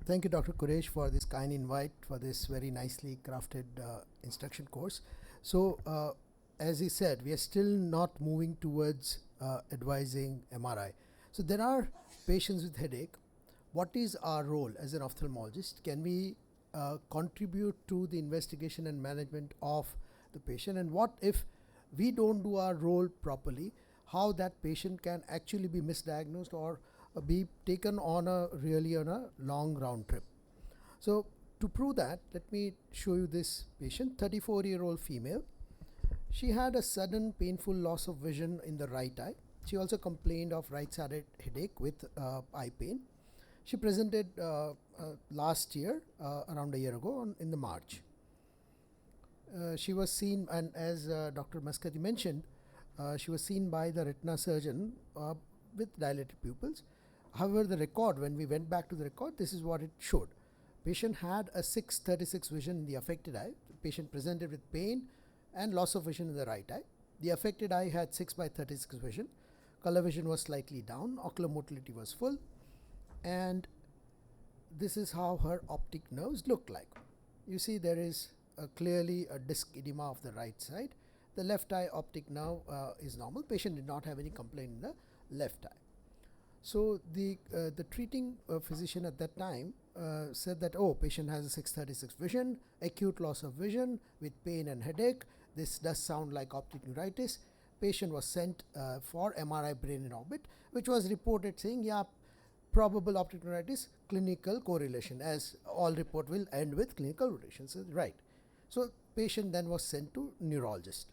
Thank you, Dr. Quresh, for this kind invite for this very nicely crafted instruction course. So, as he said, we are still not moving towards advising MRI. So, there are patients with headache. What is our role as an ophthalmologist? Can we contribute to the investigation and management of the patient? And what if we don't do our role properly? How that patient can actually be misdiagnosed or be taken on a long round trip. So to prove that, let me show you this patient, 34-year-old female. She had a sudden painful loss of vision in the right eye. She also complained of right-sided headache with eye pain. She presented last year, around a year ago, in the March. She was seen, and as Dr. Maskati mentioned, she was seen by the retina surgeon with dilated pupils. However, the record, when we went back to the record, this is what it showed. Patient had a 6:36 vision in the affected eye. The patient presented with pain and loss of vision in the right eye. The affected eye had 6/36 vision. Color vision was slightly down. Ocular motility was full. And this is how her optic nerves look like. You see there is clearly a disc edema of the right side. The left eye optic nerve is normal. Patient did not have any complaint in the left eye. So the treating physician at that time said that, oh, patient has a 6:36 vision, acute loss of vision with pain and headache. This does sound like optic neuritis. Patient was sent for MRI brain in orbit, which was reported saying, yeah, probable optic neuritis, clinical correlation, as all report will end with clinical correlation. So, right. So patient then was sent to neurologist.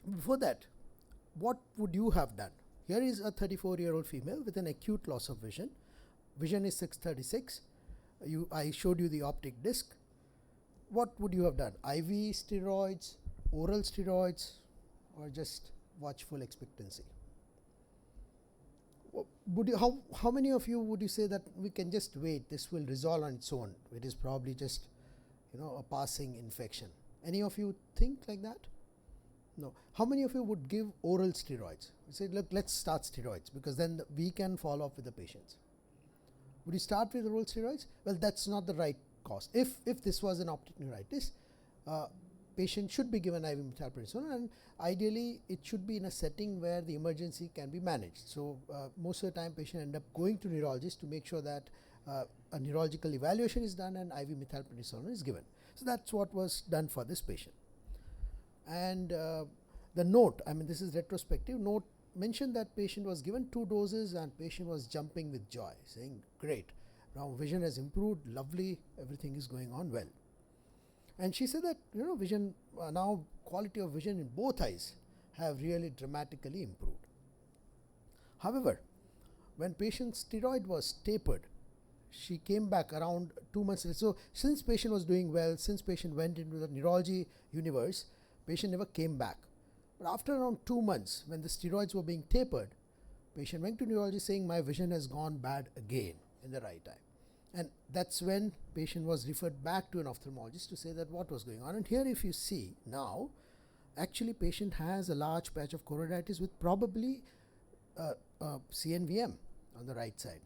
Before that, what would you have done? Here is a 34-year-old female with an acute loss of vision. Vision is 6:36. I showed you the optic disc. What would you have done? IV steroids, oral steroids, or just watchful expectancy? Would you, how many of you would you say that we can just wait, this will resolve on its own? It is probably just a passing infection. Any of you think like that? No. How many of you would give oral steroids? You say, look, let's start steroids because then we can follow up with the patients. Would you start with oral steroids? Well, that's not the right course. If this was an optic neuritis, patient should be given IV methylprednisolone, and ideally it should be in a setting where the emergency can be managed. So most of the time patient end up going to neurologist to make sure that a neurological evaluation is done and IV methylprednisolone is given. So that's what was done for this patient. And the note, I mean this is retrospective, note mentioned that patient was given 2 doses and patient was jumping with joy, saying great, now vision has improved, lovely, everything is going on well. And she said that vision, now quality of vision in both eyes have really dramatically improved. However, when patient's steroid was tapered, she came back around 2 months later. So since patient was doing well, since patient went into the neurology universe, patient never came back. But after around 2 months, when the steroids were being tapered, patient went to neurologist saying my vision has gone bad again in the right eye. And that's when patient was referred back to an ophthalmologist to say that what was going on. And here if you see now, actually patient has a large patch of choroiditis with probably CNVM on the right side.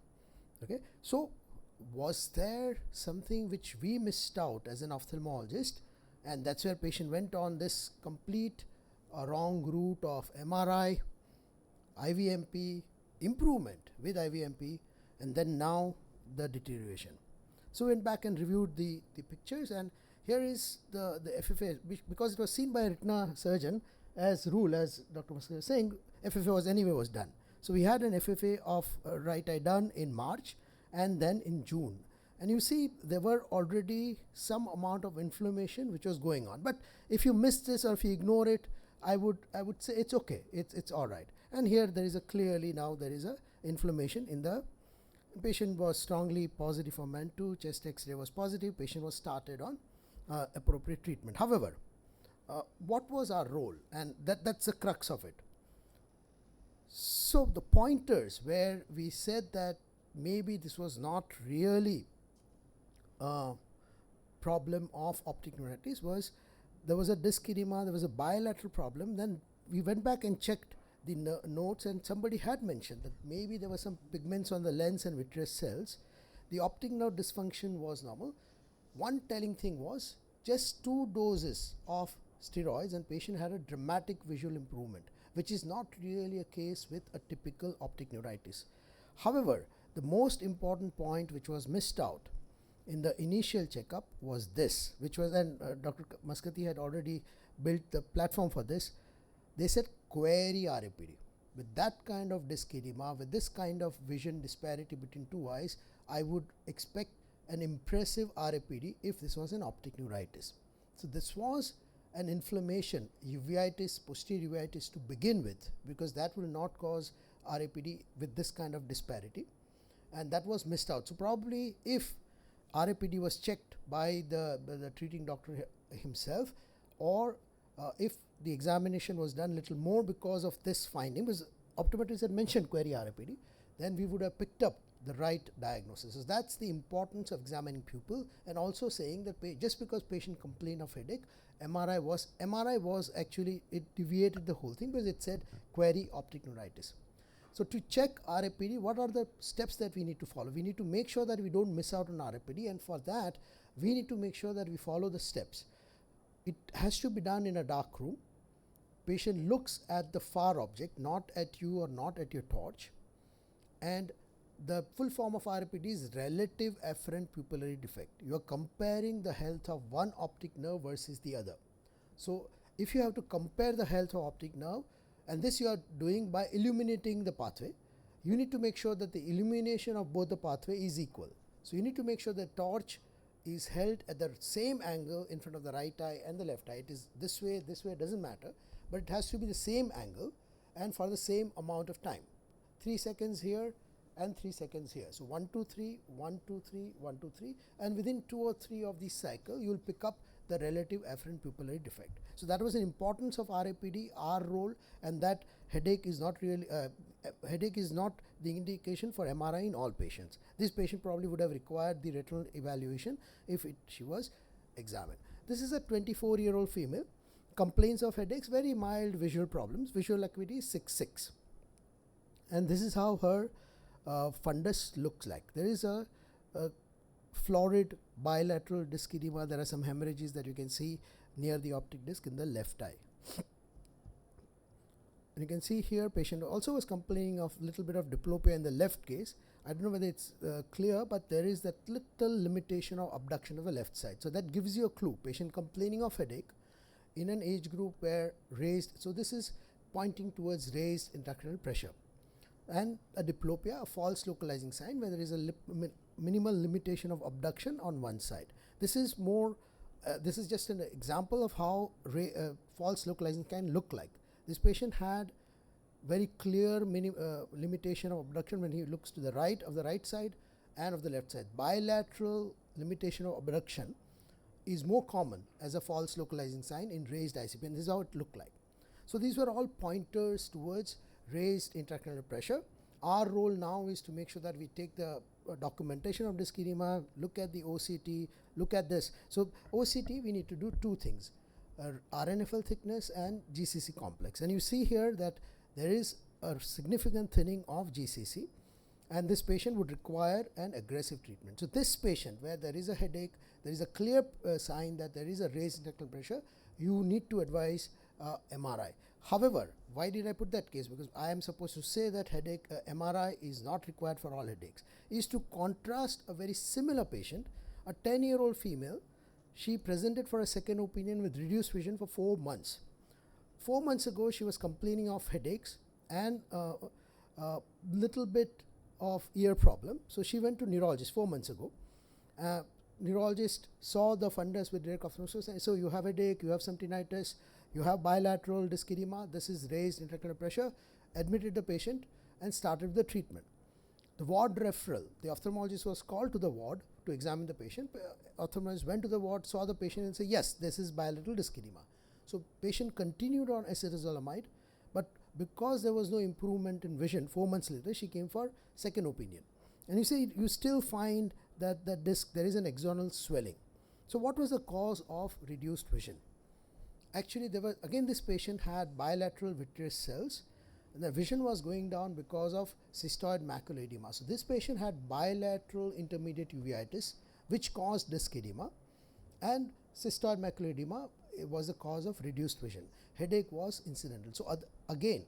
Okay, so was there something which we missed out as an ophthalmologist? And that's where patient went on this complete wrong route of MRI, IVMP, improvement with IVMP, and then now the deterioration. So went back and reviewed the pictures, and here is the FFA, because it was seen by a retina surgeon as rule, as Dr. Maskati was saying, FFA was done. So we had an FFA of right eye done in March and then in June. And you see there were already some amount of inflammation which was going on. But if you miss this or if you ignore it, I would say it's okay, it's all right. And here there is clearly now there is a inflammation in the patient was strongly positive for MAN2, chest X-ray was positive, patient was started on appropriate treatment. However, what was our role? And that's the crux of it. So the pointers where we said that maybe this was not really a problem of optic neuritis was there was a disc edema, there was a bilateral problem. Then we went back and checked the notes, and somebody had mentioned that maybe there were some pigments on the lens and vitreous cells. The optic nerve dysfunction was normal. One telling thing was just 2 doses of steroids and patient had a dramatic visual improvement, which is not really a case with a typical optic neuritis. However, the most important point which was missed out in the initial checkup was this, which was, and Dr. Maskati had already built the platform for this. They said query RAPD. With that kind of disc edema, with this kind of vision disparity between two eyes, I would expect an impressive RAPD if this was an optic neuritis. So this was an inflammation, uveitis, posterior uveitis to begin with, because that will not cause RAPD with this kind of disparity, and that was missed out. So probably if RAPD was checked by the treating doctor himself, or if the examination was done little more because of this finding, because optometrist had mentioned query RAPD, then we would have picked up the right diagnosis. So that's the importance of examining pupil, and also saying that just because patient complained of headache, MRI was actually, it deviated the whole thing because it said query optic neuritis. So to check RAPD, what are the steps that we need to follow? We need to make sure that we don't miss out on RAPD, and for that we need to make sure that we follow the steps. It has to be done in a dark room. Patient looks at the far object, not at you or not at your torch, and the full form of RAPD is relative afferent pupillary defect. You are comparing the health of one optic nerve versus the other. So if you have to compare the health of optic nerve, and this you are doing by illuminating the pathway, you need to make sure that the illumination of both the pathway is equal. So you need to make sure the torch is held at the same angle in front of the right eye and the left eye. It is this way, doesn't matter, but it has to be the same angle and for the same amount of time. 3 seconds here and 3 seconds here. So 1, 2, 3, 1, 2, 3, 1, 2, 3, and within 2 or 3 of these cycles, you will pick up the relative afferent pupillary defect. So that was an importance of RAPD, our role, and that headache is not really headache is not the indication for MRI in all patients. This patient probably would have required the retinal evaluation if she was examined. This is a 24-year-old female, complains of headaches, very mild visual problems, visual acuity is 6.6, and this is how her fundus looks like. There is a florid bilateral disc edema. There are some hemorrhages that you can see near the optic disc in the left eye. And you can see here patient also was complaining of little bit of diplopia in the left gaze. I don't know whether it's clear, but there is that little limitation of abduction of the left side. So that gives you a clue. Patient complaining of headache in an age group where raised, so this is pointing towards raised intracranial pressure. And a diplopia, a false localizing sign where there is a minimal limitation of abduction on one side. This is more, this is just an example of how false localizing can look like. This patient had very clear limitation of abduction when he looks to the right of the right side and of the left side. Bilateral limitation of abduction is more common as a false localizing sign in raised ICP, and this is how it looked like. So these were all pointers towards raised intracranial pressure. Our role now is to make sure that we take the documentation of disc edema, look at the OCT, look at this. So OCT, we need to do 2 things, RNFL thickness and GCC complex. And you see here that there is a significant thinning of GCC, and this patient would require an aggressive treatment. So this patient where there is a headache, there is a clear sign that there is a raised intracranial pressure, you need to advise MRI. However, why did I put that case? Because I am supposed to say that headache MRI is not required for all headaches. Is to contrast a very similar patient, a 10-year-old female. She presented for a second opinion with reduced vision for 4 months. 4 months ago, she was complaining of headaches and a little bit of ear problem. So she went to neurologist 4 months ago. Neurologist saw the fundus with direct ophthalmoscopy and so you have headache, you have some tinnitus, you have bilateral disc edema, this is raised intracranial pressure, admitted the patient and started the treatment. The ward referral, the ophthalmologist was called to the ward to examine the patient. Ophthalmologist went to the ward, saw the patient and said, yes, this is bilateral disc edema. So patient continued on acetazolamide, but because there was no improvement in vision, 4 months later, she came for second opinion. And you see, you still find that the disc, there is an axonal swelling. So what was the cause of reduced vision? Actually, there was, again, this patient had bilateral vitreous cells the vision was going down because of cystoid macular edema. So this patient had bilateral intermediate uveitis which caused disc edema, and cystoid macular edema was the cause of reduced vision. Headache was incidental. So again,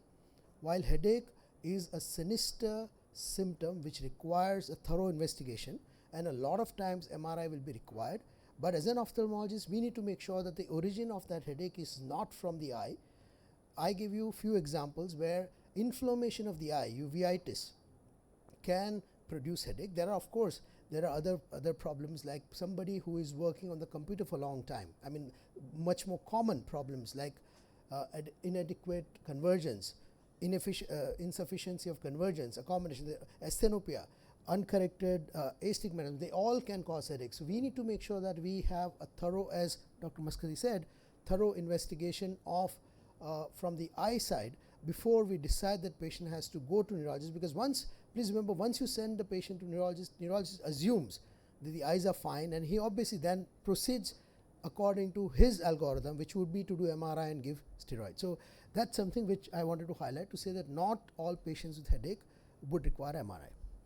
while headache is a sinister symptom which requires a thorough investigation, and a lot of times MRI will be required, but as an ophthalmologist we need to make sure that the origin of that headache is not from the eye. I give you a few examples where inflammation of the eye, uveitis, can produce headache. There are, of course, there are other problems, like somebody who is working on the computer for a long time. I mean, much more common problems like inadequate convergence, insufficiency of convergence, accommodation, asthenopia, uncorrected astigmatism. They all can cause headache. So we need to make sure that we have a thorough, as Dr. Maskari said, thorough investigation of from the eye side before we decide that patient has to go to neurologist, because please remember, once you send the patient to neurologist assumes that the eyes are fine, and he obviously then proceeds according to his algorithm, which would be to do MRI and give steroids. So that's something which I wanted to highlight, to say that not all patients with headache would require MRI.